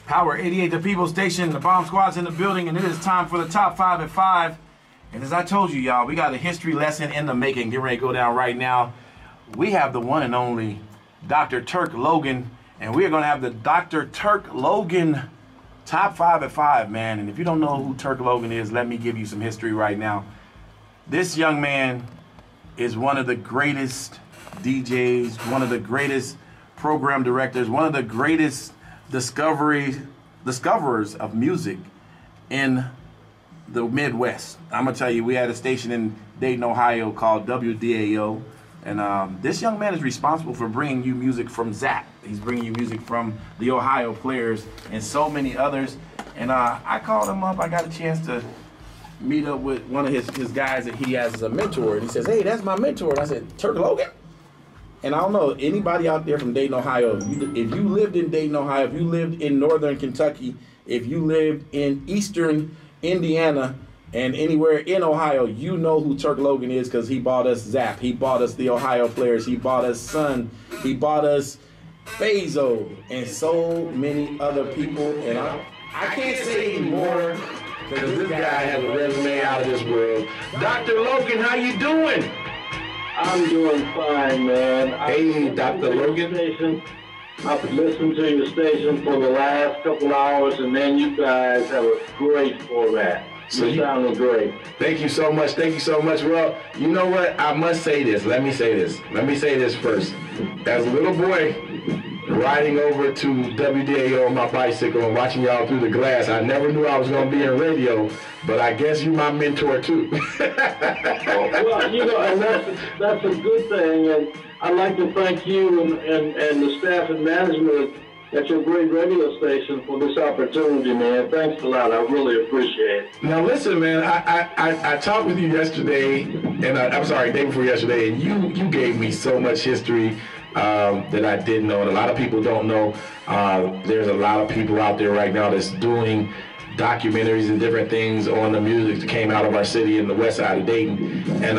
Power 88, the People Station, the Bomb Squad's in the building, and it is time for the Top 5 at 5. And as I told you, y'all, we got a history lesson in the making. Get ready to go down right now. We have the one and only Dr. Turk Logan, and we are going to have the Dr. Turk Logan Top 5 at 5, man. And if you don't know who Turk Logan is, let me give you some history right now. This young man is one of the greatest DJs, one of the greatest program directors, one of the greatest discoverers of music in the Midwest. I'm gonna tell you, we had a station in Dayton, Ohio called WDAO, and this young man is responsible for bringing you music from Zap. He's bringing you music from the Ohio Players and so many others. And I called him up. I got a chance to meet up with one of his guys that he has as a mentor, and he says, "Hey, that's my mentor." And I said, "Turk Logan?" And I don't know, anybody out there from Dayton, Ohio, if you lived in Dayton, Ohio, if you lived in northern Kentucky, if you lived in eastern Indiana, and anywhere in Ohio, you know who Turk Logan is, because he bought us Zap, he bought us the Ohio Players, he bought us Sun, he bought us Fazo, and so many other people. And I can't say anymore, because this guy has a resume out of this world. Dr. Logan, how you doing? I'm doing fine, man. Hey, Dr. Logan. I've listened to your station for the last couple hours, and then you guys have a great format. So you sounded great. Thank you so much. Thank you so much. Well, you know what? I must say this. Let me say this. Let me say this first. As a little boy, riding over to WDAO on my bicycle and watching y'all through the glass, I never knew I was going to be in radio, but I guess you're my mentor too. Well, you know, and that's a good thing, and I'd like to thank you and the staff and management at your great radio station for this opportunity, man. Thanks a lot. I really appreciate it. Now listen, man, I talked with you yesterday, and I'm sorry, day before yesterday, and you gave me so much history that I didn't know, and a lot of people don't know. There's a lot of people out there right now that's doing documentaries and different things on the music that came out of our city in the west side of Dayton. And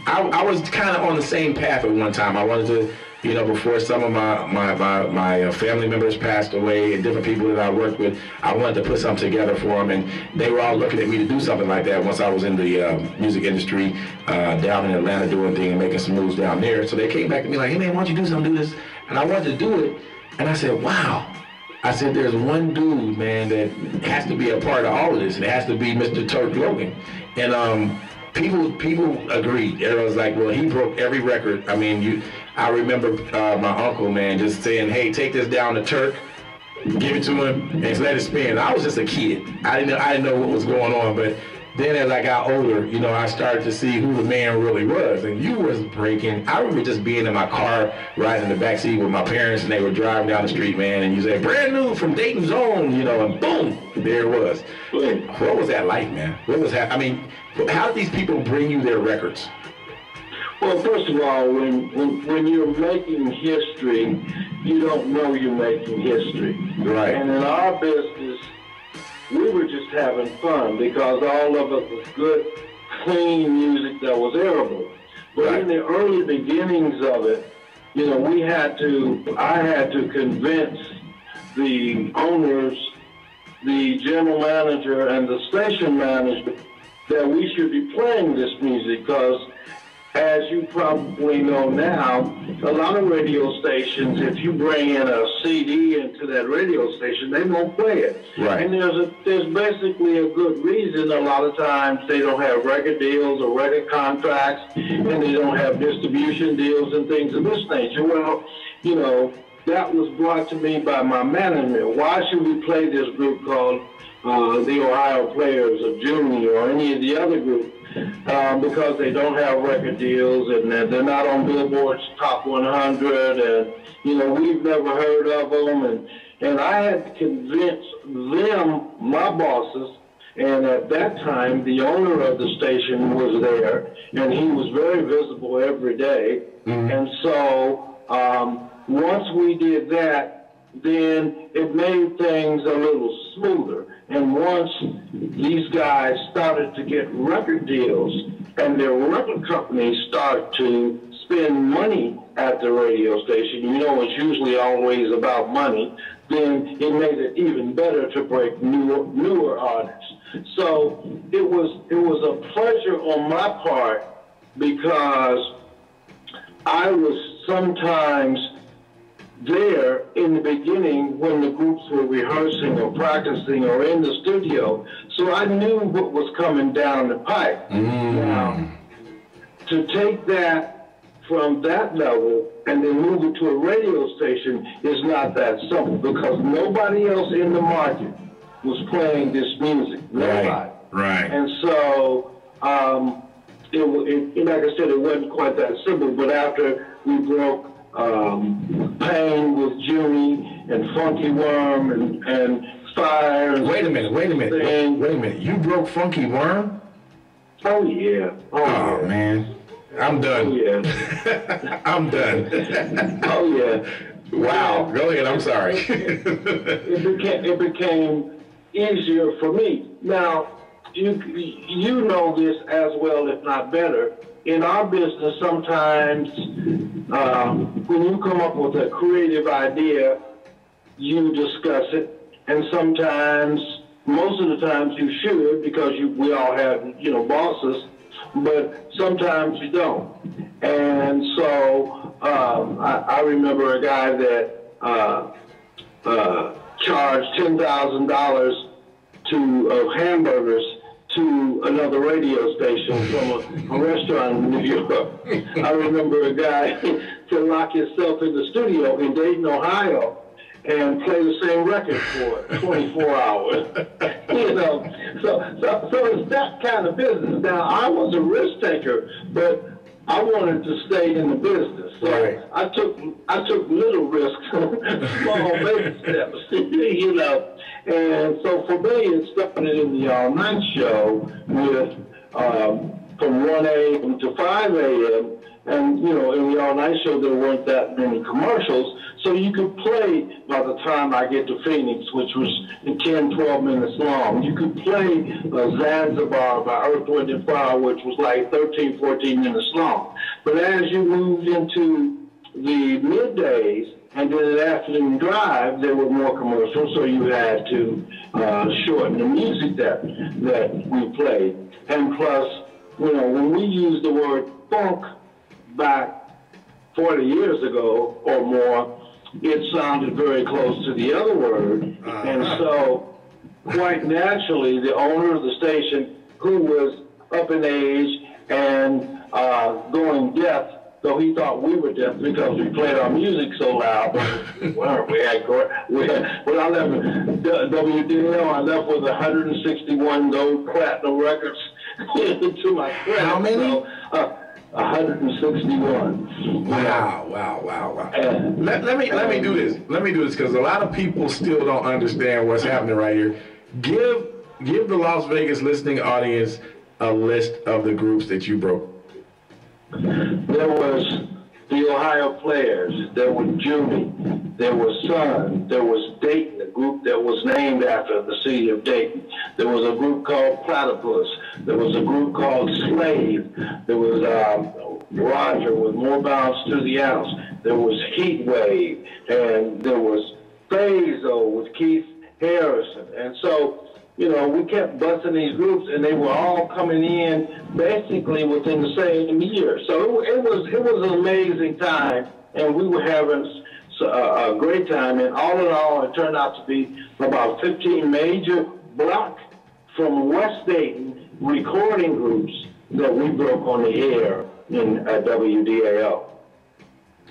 I was kind of on the same path at one time. I wanted to, you know, before some of my family members passed away and different people that I worked with, I wanted to put something together for them, and they were all looking at me to do something like that once I was in the music industry down in Atlanta doing things and making some moves down there. So they came back to me like, "Hey man, why don't you do something, do this?" And I wanted to do it, and I said, wow. I said, there's one dude, man, that has to be a part of all of this, and it has to be Mr. Turk Logan. And people agreed. Everyone's like, well, he broke every record. I mean, I remember my uncle, man, just saying, "Hey, take this down to Turk, give it to him, and let it spin." I was just a kid. I didn't know what was going on, but then as I got older, you know, I started to see who the man really was. And you was breaking. I remember just being in my car, riding in the backseat with my parents, and they were driving down the street, man, and you say, "Brand new from Dayton's own," you know, and boom, there it was. What was that like, man? What was that? I mean, how did these people bring you their records? Well, first of all, when you're making history, you don't know you're making history. Right. And in our business, we were just having fun because all of it was good, clean music that was airable. But in the early beginnings of it, you know, I had to convince the owners, the general manager, and the station manager that we should be playing this music because, as you probably know now, a lot of radio stations, if you bring in a CD into that radio station, they won't play it. Right. And there's basically a good reason. A lot of times they don't have record deals or record contracts, and they don't have distribution deals and things of this nature. Well, you know, that was brought to me by my management. Why should we play this group called the Ohio Players or Junior or any of the other groups? Because they don't have record deals and they're not on Billboard's Top 100, and you know, we've never heard of them, and I had to convince them, my bosses, and at that time the owner of the station was there, and he was very visible every day. And so once we did that, then it made things a little smoother. And once these guys started to get record deals and their record companies started to spend money at the radio station, you know it's usually always about money, then it made it even better to break newer artists. So it was a pleasure on my part because I was sometimes there in the beginning when the groups were rehearsing or practicing or in the studio, so I knew what was coming down the pipe. Now, to take that from that level and then move it to a radio station is not that simple because nobody else in the market was playing this music. Nobody. Right. And so, like I said, it wasn't quite that simple, but after we broke Pain with Junie and Funky Worm and Fire. And wait a minute. You broke Funky Worm? Oh, yeah. Oh, yeah. Man. I'm done. Oh, yeah. I'm done. Oh, yeah. Wow. Go ahead. I'm sorry. it became easier for me. Now, you know this as well, if not better. In our business, sometimes when you come up with a creative idea, you discuss it, and sometimes, most of the times you should, because we all have, bosses, but sometimes you don't. And so I remember a guy that charged $10,000 of hamburgers to another radio station from a restaurant in New York. I remember a guy to lock himself in the studio in Dayton, Ohio, and play the same record for 24 hours. So it's that kind of business. Now, I was a risk taker, but I wanted to stay in the business. So right. I took little risks, small baby steps, And so for me, it started in the all-night show with from 1 a.m. to 5 a.m. And, in the all-night show, there weren't that many commercials. So you could play by the time I get to Phoenix, which was 10, 12 minutes long. You could play Zanzibar by Earth, Wind & Fire, which was like 13, 14 minutes long. But as you moved into the middays and then the afternoon drive, there were more commercials, so you had to shorten the music that we played. And plus, when we used the word funk back 40 years ago or more, it sounded very close to the other word. And so, quite naturally, the owner of the station, who was up in age and going deaf, though he thought we were deaf because we played our music so loud, when I left WDL, I left with 161 gold platinum records to my credit. How many? So, 161. Wow. Let me do this. Let me do this because a lot of people still don't understand what's happening right here. Give the Las Vegas listening audience a list of the groups that you broke. There was the Ohio Players, there was Junie, there was Sun, there was Dayton, a group that was named after the city of Dayton. There was a group called Platypus. There was a group called Slave. There was Roger with More Bounce to the Ounce. There was Heat Wave, and there was Phaso with Keith Harrison. And so, we kept busting these groups, and they were all coming in basically within the same year. So it was an amazing time, and we were having a great time. And all in all, it turned out to be about 15 major black from West Dayton recording groups that we broke on the air at WDAO.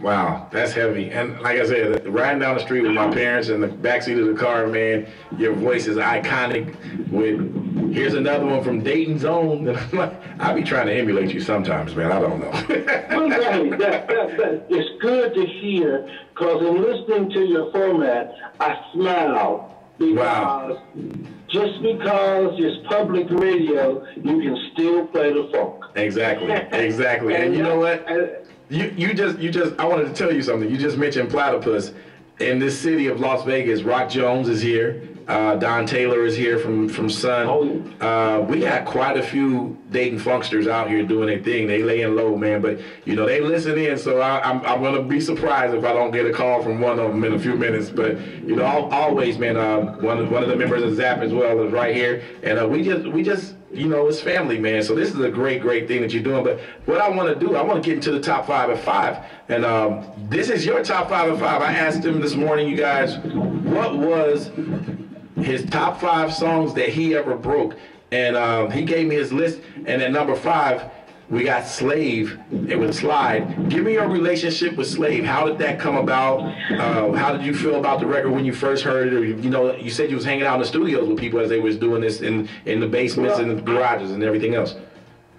Wow, that's heavy. And like I said, riding down the street with my parents in the backseat of the car, man, your voice is iconic. Here's another one from Dayton's own. I be trying to emulate you sometimes, man. I don't know. It's good to hear, because in listening to your format, I smile. Because just because it's public radio, you can still play the funk. Exactly. And you know what? You just, I wanted to tell you something. You just mentioned Platypus. In this city of Las Vegas, Rock Jones is here. Don Taylor is here from Sun. We got quite a few Dayton funksters out here doing their thing. They laying low, man, but you know they listen in. So I'm gonna be surprised if I don't get a call from one of them in a few minutes. But you know, always, man. One of the members of Zap as well is right here, and we just. You know, it's family, man. So this is a great thing that you're doing. But what I want to do, I want to get into the top 5 at 5. And this is your top 5 at 5. I asked him this morning, you guys, what was his top 5 songs that he ever broke? And he gave me his list. And at number 5, we got Slave. It was Slide. Give me your relationship with Slave. How did that come about? How did you feel about the record when you first heard it? Or, you know, you said you was hanging out in the studios with people as they was doing this in the basements and the garages and everything else.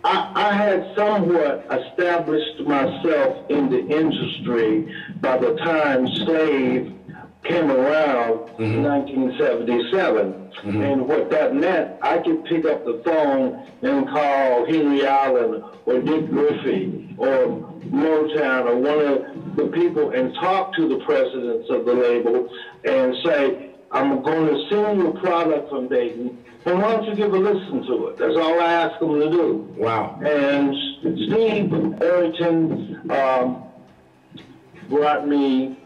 I had somewhat established myself in the industry by the time Slave came around in 1977. And what that meant, I could pick up the phone and call Henry Allen or Dick Griffey or Motown or one of the people and talk to the presidents of the label and say, I'm going to send you a product from Dayton, and why don't you give a listen to it? That's all I asked them to do. Wow. And Steve Arrington brought me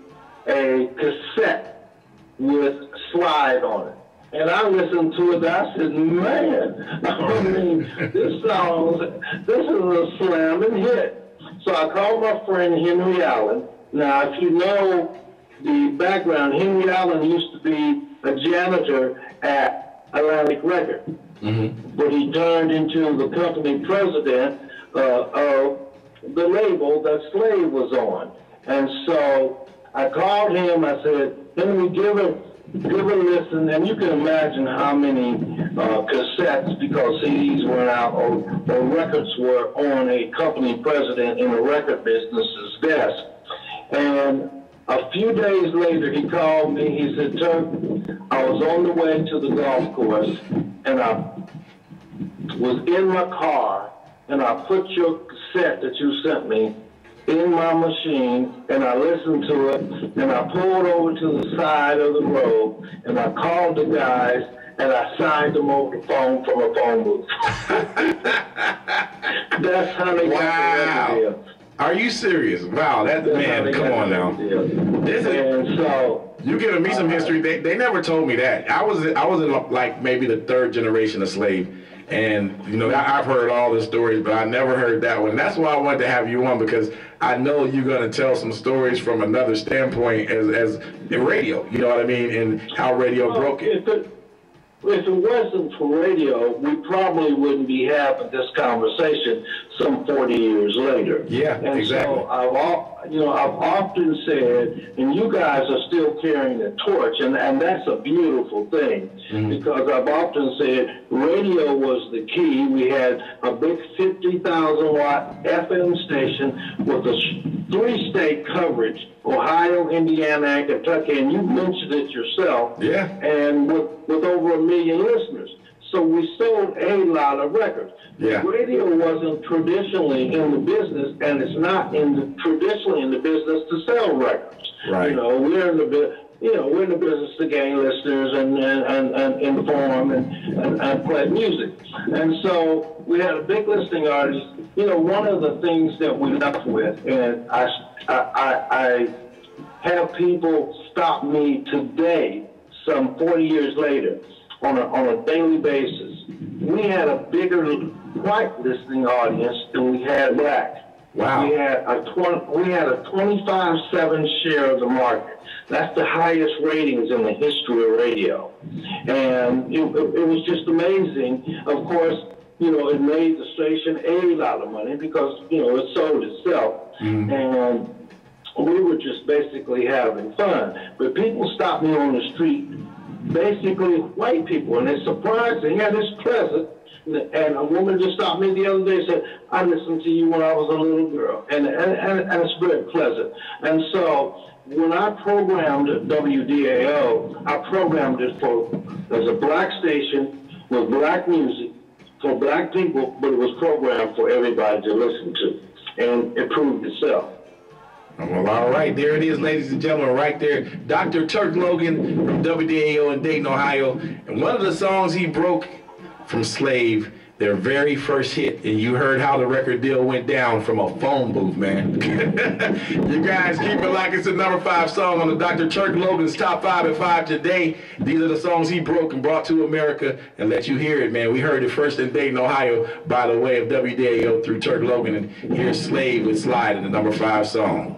a cassette with Slide on it. And I listened to it, and I said, man, I mean, this is a slamming hit. So I called my friend Henry Allen. Now, if you know the background, Henry Allen used to be a janitor at Atlantic Record. But he turned into the company president of the label that Slave was on. And so I called him, I said, Henry, give a listen, and you can imagine how many cassettes, because CDs weren't out, or records were on a company president in the record business's desk. And a few days later, he called me, he said, Turk, I was on the way to the golf course, and I was in my car, and I put your cassette that you sent me in my machine, and I listened to it, and I pulled over to the side of the road, and I called the guys, and I signed them over the phone from a phone booth. That's how they got the record deal. Are you serious? Wow, that's man, come on now. And so you giving me some history. They never told me that. I was in like maybe the 3rd generation of Slave. And, you know, I've heard all the stories, but I never heard that one. That's why I wanted to have you on, because I know you're going to tell some stories from another standpoint as in radio, you know what I mean, and how radio broke it. If it wasn't for radio, we probably wouldn't be having this conversation some 40 years later. Yeah, and exactly. So I've often said, and you guys are still carrying the torch, and that's a beautiful thing, because I've often said radio was the key. We had a big 50,000-watt FM station with a 3-state coverage, Ohio, Indiana, and Kentucky, and you mentioned it yourself. Yeah. And with over 1 million listeners. So we sold a lot of records. Yeah. Radio wasn't traditionally in the business, and it's not traditionally in the business to sell records. Right. You know, we're in the business to gain listeners and inform and play music. And so we had a big listening artist. You know, one of the things that we left with, and I have people stop me today, some 40 years later, on a daily basis. We had a bigger white listening audience than we had black. Wow. We had a 25.7 share of the market. That's the highest ratings in the history of radio. And it was just amazing. Of course, you know, it made the station a lot of money because, you know, it sold itself. And we were just basically having fun. But people stopped me on the street, basically white people, and they're surprised. They had this pleasant. And a woman just stopped me the other day and said, I listened to you when I was a little girl. And it's very pleasant. And so when I programmed WDAO, I programmed it as a black station with black music for black people, but it was programmed for everybody to listen to. And it proved itself. Well, all right, there it is, ladies and gentlemen, right there. Dr. Turk Logan from WDAO in Dayton, Ohio. And one of the songs he broke from Slave, their very first hit, and you heard how the record deal went down from a phone booth, man. You guys keep it like it's the number 5 song on the Dr. Turk Logan's Top 5 at 5 today. These are the songs he broke and brought to America, and let you hear it, man. We heard it first in Dayton, Ohio, by the way of WDAO through Turk Logan, and here's Slave with Slide in the number 5 song.